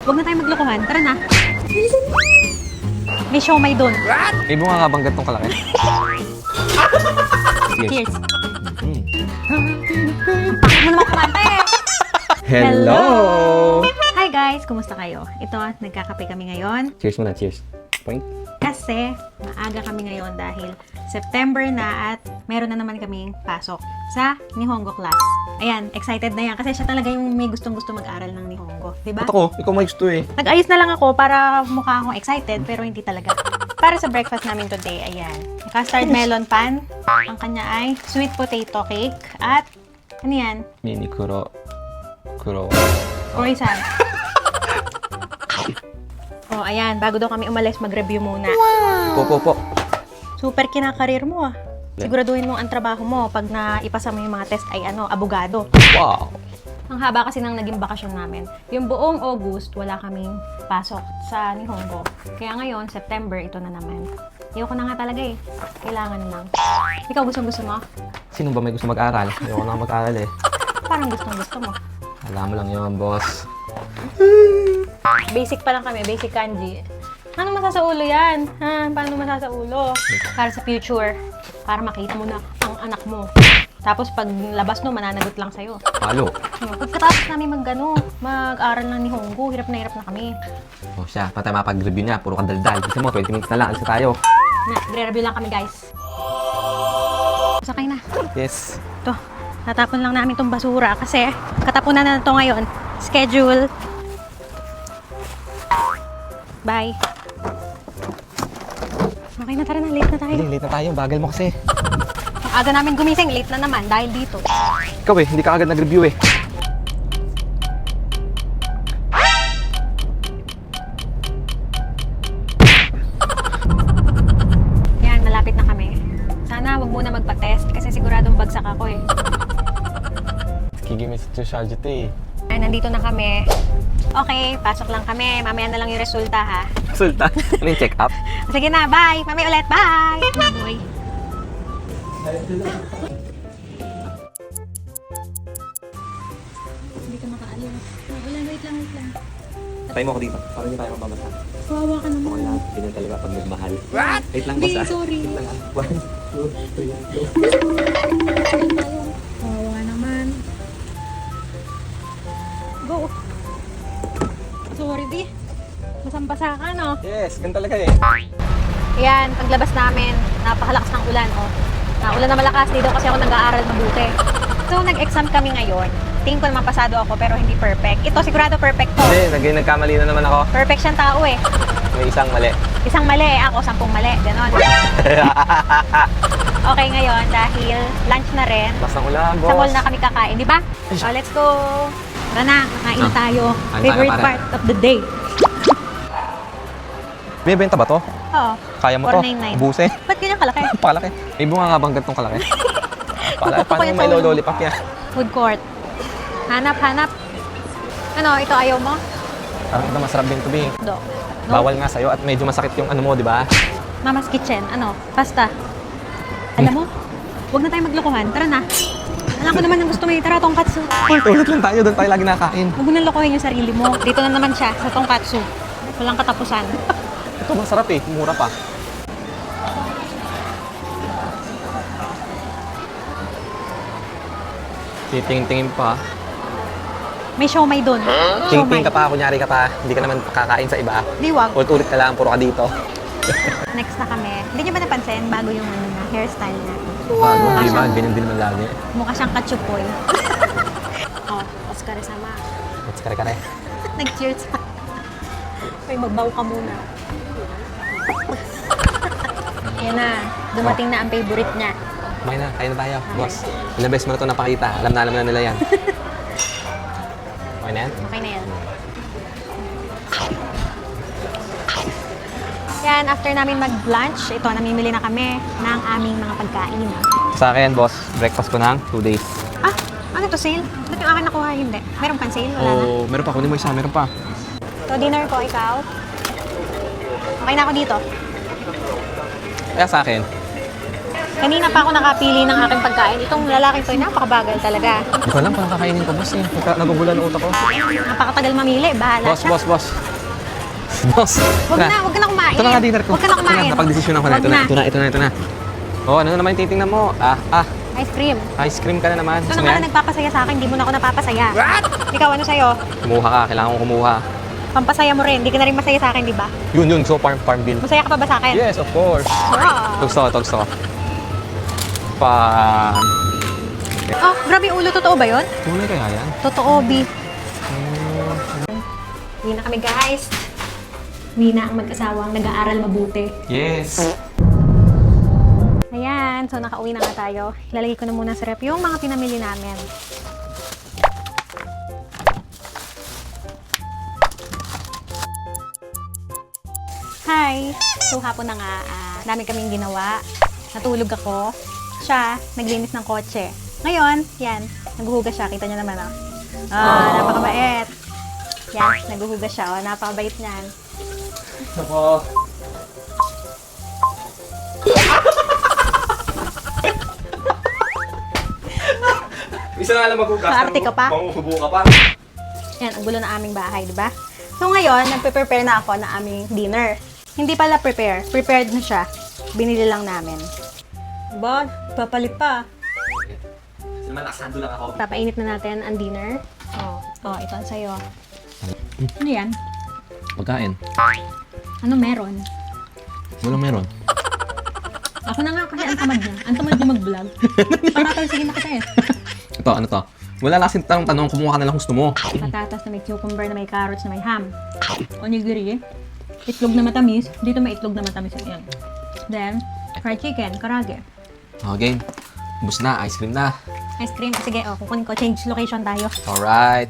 Huwag na tayo maglokohan. Tara na. May siomay doon. May bunga nga bang gantong kalaki? Cheers. Bakit mo naman kumanta eh? Hello! Hi guys! Kumusta kayo? Ito, nagkakape kami ngayon. Cheers muna, cheers. Point. Kasi maaga kami ngayon dahil September na at meron na naman kaming pasok sa Nihongo class. Ayan, excited na yan kasi siya talaga yung may gustong-gusto mag-aral ng Nihongo. Diba? Ba't ako? Ikaw may gusto eh. Nag-ayos na lang ako para mukha akong excited pero hindi talaga. Para sa breakfast namin today, ayan. Custard melon pan. Ang kanya ay sweet potato cake at ano yan? Mini kuro. Croissant. Oh, ayan. Bago daw kami umalis, mag-review muna. Po. Super kinakarir mo ah. Siguraduhin mo ang trabaho mo pag naipasa mo yung mga test ay abogado. Wow! Ang haba kasi nang naging bakasyon namin. Yung buong August, wala kaming pasok sa Nihongo. Kaya ngayon, September, ito na naman. Ayoko na nga talaga eh. Kailangan lang. Ikaw gusto mo? Sino ba may gusto mag-aral? Ayoko na mag-aral eh. Parang gusto mo. Alam mo lang yun, boss. Basic pa lang kami, basic kanji. Ano masasaulo yan? Ha? Paano masasaulo? Para sa future. Para makita mo na ang anak mo. Tapos pag labas no, mananagot lang sa'yo. Halo. Pagkatapos namin mag-aral ng Nihongo, hirap na kami. O siya, patay mapag-review niya. Puro kadaldal. Gusto mo, 20 minutes na lang. Alis na tayo. Nagre-review lang kami guys. Sakay na. Yes. Ito, natapon lang namin itong basura kasi katapunan na ito ngayon. Schedule. Bye. Okay na, tara na. Late na tayo. Hindi, late na tayo. Bagal mo kasi. Ang aga namin gumising, late na naman dahil dito. Ikaw eh, hindi ka agad nag-review eh. Yan, malapit na kami. Sana wag muna magpa-test kasi siguradong bagsak ako eh. Gigimis ito siya dito eh. Ay, nandito na kami. Okay, pasok lang kami. Mamaya na lang yung resulta ha. Sultan, ano yung check-up? Sige na, bye! Mamaya ulit, bye! Boy. Hindi ka makaalis. Ulan, wait lang. Tayo mo ako dito. Para hindi tayo mababasa. Kawawa ka naman. Okay lang. Ganyan talaga pag nagmahal. What? Wait lang, Hindi, boss ah. sorry. Wait lang ah. 1, 2, 3, go. Kawawa naman. Go! Sorry, di. Basang-basa ka, no? Yes, ganyan talaga eh. Ayan, paglabas namin, napakalakas ng ulan, oh. Ulan na malakas, dito kasi ako nag-aaral mabuti. So, nag-exam kami ngayon. Tingin ko naman pasado ako, pero hindi perfect. Ito, sigurado perfect to. Hindi, nagkamali na naman ako. Perfect siyang tao eh. May isang mali. Isang mali, ako 10 mali. Ganon. Okay ngayon, dahil lunch na rin. Lakas ng ulan, boss. Sa mall na kami kakain, di ba? So, let's go. Tara na, kakain tayo. Kain tayo, Favorite pare. part of the day. May benta ba to? Oo. Kaya mo to? 499. Ubusin? Ba't ganyan kalaki? Palaki. May bunga nga bang gantong kalaki? Gusto ko Paano yan may sa ulo. lollipop yan? Food court. Hanap. Ano, ito ayaw mo? Parang ito masarap din to, Bing. No. Bawal nga sa'yo at medyo masakit yung ano mo, di ba? Mama's Kitchen. Ano? Pasta. Alam mo? Huwag na tayo maglokohan. Tara na. Alam ko naman ang gusto mo eh. Tara, tonkatsu. Tulad lang tayo, doon tayo lagi nakakain. Huwag mo nang lokohin yung sarili mo. Dito na naman siya, sa tonkatsu. Walang katapusan. Ito masarap eh, mura pa. Titingin-tingin pa. May siomay doon. Tingin ka pa, kunyari ka pa, hindi ka naman kakain sa iba. Di wag. Ulit-ulit ka lang, puro ka dito. Next na kami. Hindi niyo ba napansin? Bago yung hairstyle na. Bago, di ba? Ganyan din naman lagi. Mukha siyang katsupoy. Oh, Oscar sama. Let's kare-kare. Nag-cheers pa. May magbaw ka muna. Yan na. Dumating na ang favorite niya. Kumain na, kain na tayo, boss. Ilang beses mo na ito napakita. Alam na nila yan. Okay na yan? Okay na yan. Yan, after namin mag-lunch, ito, namimili na kami ng aming mga pagkain. Sa akin, boss, breakfast ko ng 2 days. Ah, ano to, sale? Ba't yung akin nakuha? Hindi. Meron pang sale? Wala na. Oh, meron pa. Kunin mo isa, meron pa. So, dinner ko, ikaw? Okay na ako dito. Kaya sa akin, Kanina pa ako nakapili ng aking pagkain. Itong lalaking to, napakabagal talaga. Hindi ko alam kung kakainin ko, boss. Nagugulan ang utak ko. Napakatagal mamili. Bahala Boss, siya. boss, boss. Boss. Huwag na kumain. Ito na nga dinner ko. Huwag ka na kumain. Napag-desisyon ako na. Huwag Ito na. Oh, ano na naman yung titingnan mo? Ice cream. Ice cream ka na naman. Ito Gusto na mo nga yan? nagpapasaya sa akin, hindi mo na ako napapasaya. Ikaw, ano sa'yo? Kumuha ka. Kailangan ko kumuha. Pampasaya mo rin. Hindi ka na rin masaya sa akin, di ba? Yun. So, farm bill. Masaya ka pa ba sa akin? Yes, of course. Wow. Gusto ko. Farm. Oh, grabe ulo. Totoo ba yun? Tunay kaya yan? Totoo, B. Hindi na kami, guys. Hindi na ang mag-asawang nag-aaral mabuti. Yes. Ayan, so nakauwi na nga tayo. Ilalagay ko na muna sa rep yung mga pinamili namin. Hi! So hapon na nga, dami kaming ginawa. Natulog ako. Siya, naglinis ng kotse. Ngayon, yan, naghuhugas siya. Kita niyo naman, oh. Napakabait. Yan, naghuhugas siya, oh. Napakabait niyan. Ako. Isa nga lang maghugas. Maarte ka pa? Manghuhubo ka pa. Yan, ang gulo ng aming bahay, di ba? So ngayon, nagpe-prepare na ako ng aming dinner. Hindi pala prepare. Prepared na siya. Binili lang namin. Ba, papalit pa. Malaksado lang ako. Papainit na natin ang dinner. Oh, ito ang sa'yo. Ano yan? Pagkain. Ano meron? Walang meron. Ako na nga kasi ang tamad niya. Ang tamad niya mag-vlog. Patatas, sige na kita eh. Ito, ano to? Wala lang kasing tanong, kumuha ka na lang gusto mo. Patatas na may cucumber, na may carrots, na may ham. Onigiri. Itlog na matamis. Dito may itlog na matamis. Yan. Then, fried chicken, karage. Okay. Bus na, ice cream na. Ice cream. Sige, kukunin ko. Change location tayo. Alright.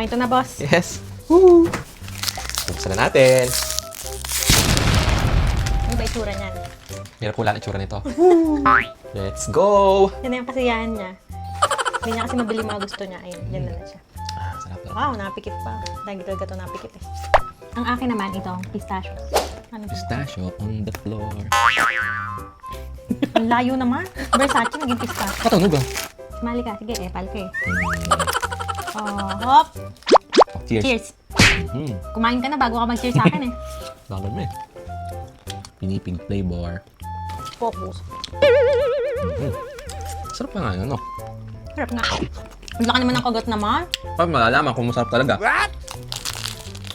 Ito na, boss. Yes. Woo! Buksan na natin. Ano ba itsura niyan? Hirap ko lang itsura nito. Let's go! Yan na yung kasiyahan niya. Hindi niya kasi mabili mga gusto niya. Ayun, yan na siya. Sarap na. Wow, napikit pa. Dahil talaga ito napikit eh. Ang akin naman, ito, pistachio. Ano ba? Pistachio on the floor. Ang layo naman. Versace, naging pistachio. Katunog ah. Sumali ka. Sige, pal ka eh. Hop! Cheers. Cheers! Hmm. Kumain ka na bago ka mag-cheers sa akin eh. Laban mo eh. Pinipig flavor. Focus. Sarap na nga yun, no? Harap nga. Ang laki naman ng kagat naman. Pag malalaman kung masarap talaga.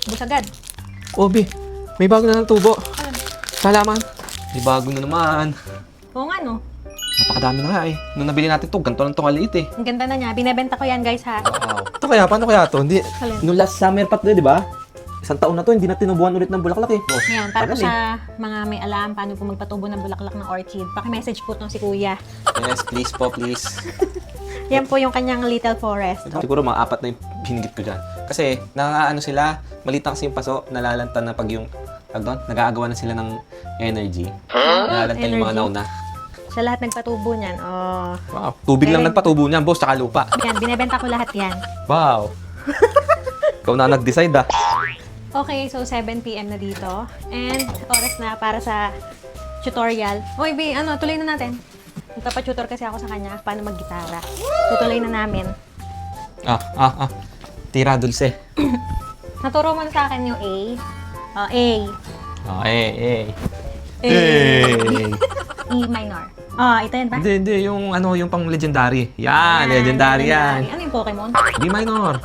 Bus agad. Oh, B. May bago na ng tubo. Ano? Salaman. May bago na naman. Oo nga no. Napakadami na nga eh. Nung nabili natin to, ganito lang itong kaliit eh. Ang ganda na niya. Binebenta ko yan guys ha. Wow. Ito kaya, paano kaya to? Hindi, Alin? nung last summer pa to, di ba? Isang taon na to, hindi na tinubuhan ulit ng bulaklak eh. Oh, Yan, para po tagal eh. sa mga may alam paano po magpatubo ng bulaklak ng orchid. Paki-message po itong si Kuya. Yes, please po, please. Yan po yung kanyang little forest. Siguro mga 4 na yung hinigit ko dyan. Kasi, ano sila, maliit na kasi yung paso, nalalanta na pag yung, doon, nag-aagawa na sila ng energy. Nalalanta yung mga Energy? nauna. Siya lahat nagpatubo niyan. Oh. Wow, tubig lang Galing. nagpatubo niyan, boss, tsaka lupa. Yan, binebenta ko lahat yan. Wow. Ikaw na nag-decide ah. Okay, so 7 p.m. na dito. And oras na para sa tutorial. Hoy, B, tuloy na natin. Magpapa-tutor kasi ako sa kanya paano mag-gitara. Tutuloy na namin. Tira dulce. Naturo mo na sa akin yung A. Oh, A. Oh, eh. A. E minor. Ito yan ba? Hindi, yung yung pang legendary. Yan, legendary yan. Ano yung Pokemon? D minor.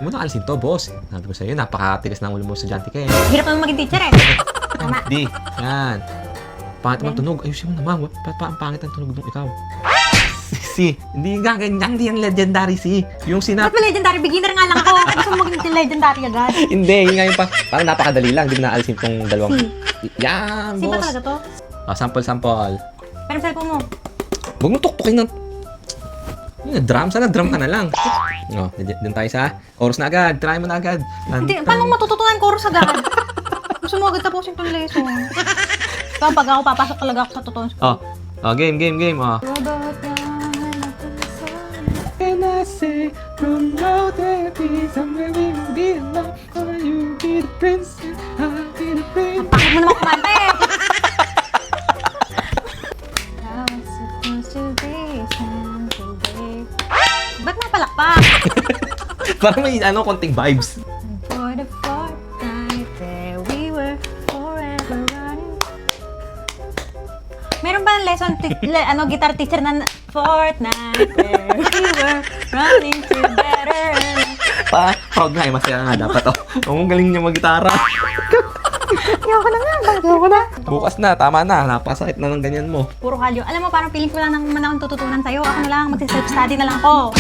Huwag mo na alisin to, boss. Sabi ko sa'yo, napakatigas ng ulo mo sa estudyante ka eh. Hirap naman maging teacher eh. Tama. D, yan. Pangit naman tunog. Ayusin mo naman. Ang pangit ang tunog nung ikaw. C. Hindi nga ganyan. Hindi yung legendary C. Yung Ba't ba legendary? Beginner nga lang ako. Gusto mo maging legendary agad? Hindi, yun nga yung parang napakadali lang. Hindi mo naalisin tong dalawang. C. Yan, C ba boss. talaga to? Sample. Pero sa cellphone mo. Huwag mo tuktukin ng... Yung drum, sana drum ka na lang. Doon tayo sa chorus na agad. Try mo na agad. Hindi, paano matututunan chorus agad? Gusto mo agad tapusin itong lesson. Kaya pag ako papasok talaga ako sa totoong school. Game. And I say, from now there be somewhere we will be alone. Or you be the princess, I'll be the prince. Bakit mo naman Para may konting vibes. For the fourth night, there we were forever running. Meron ba lesson, guitar teacher na fourth night, there we were running together. Proud nga, masaya nga dapat. Ang galing niya mag-gitara. Ayoko na nga, ayoko na. Bukas na, tama na. Napakasakit na ng ganyan mo. Puro kalyo. Alam mo, parang feeling ko lang naman akong tututunan sa'yo. Ako na lang, mag-self-study na lang ako.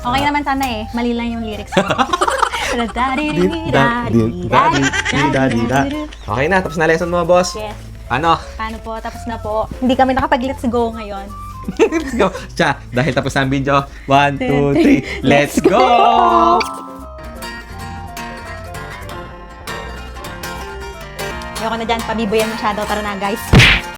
Okay naman sana eh. Mali lang yung lyrics ko. Okay na, tapos na lesson mo, boss. Yes. Ano? Paano po? Tapos na po. Hindi kami nakapag-let's go ngayon. Let's go. Tsa, dahil tapos na ang video. 1, 2, 3, let's go! Ayoko na dyan. Pabiboyan masyado. Tara na, guys.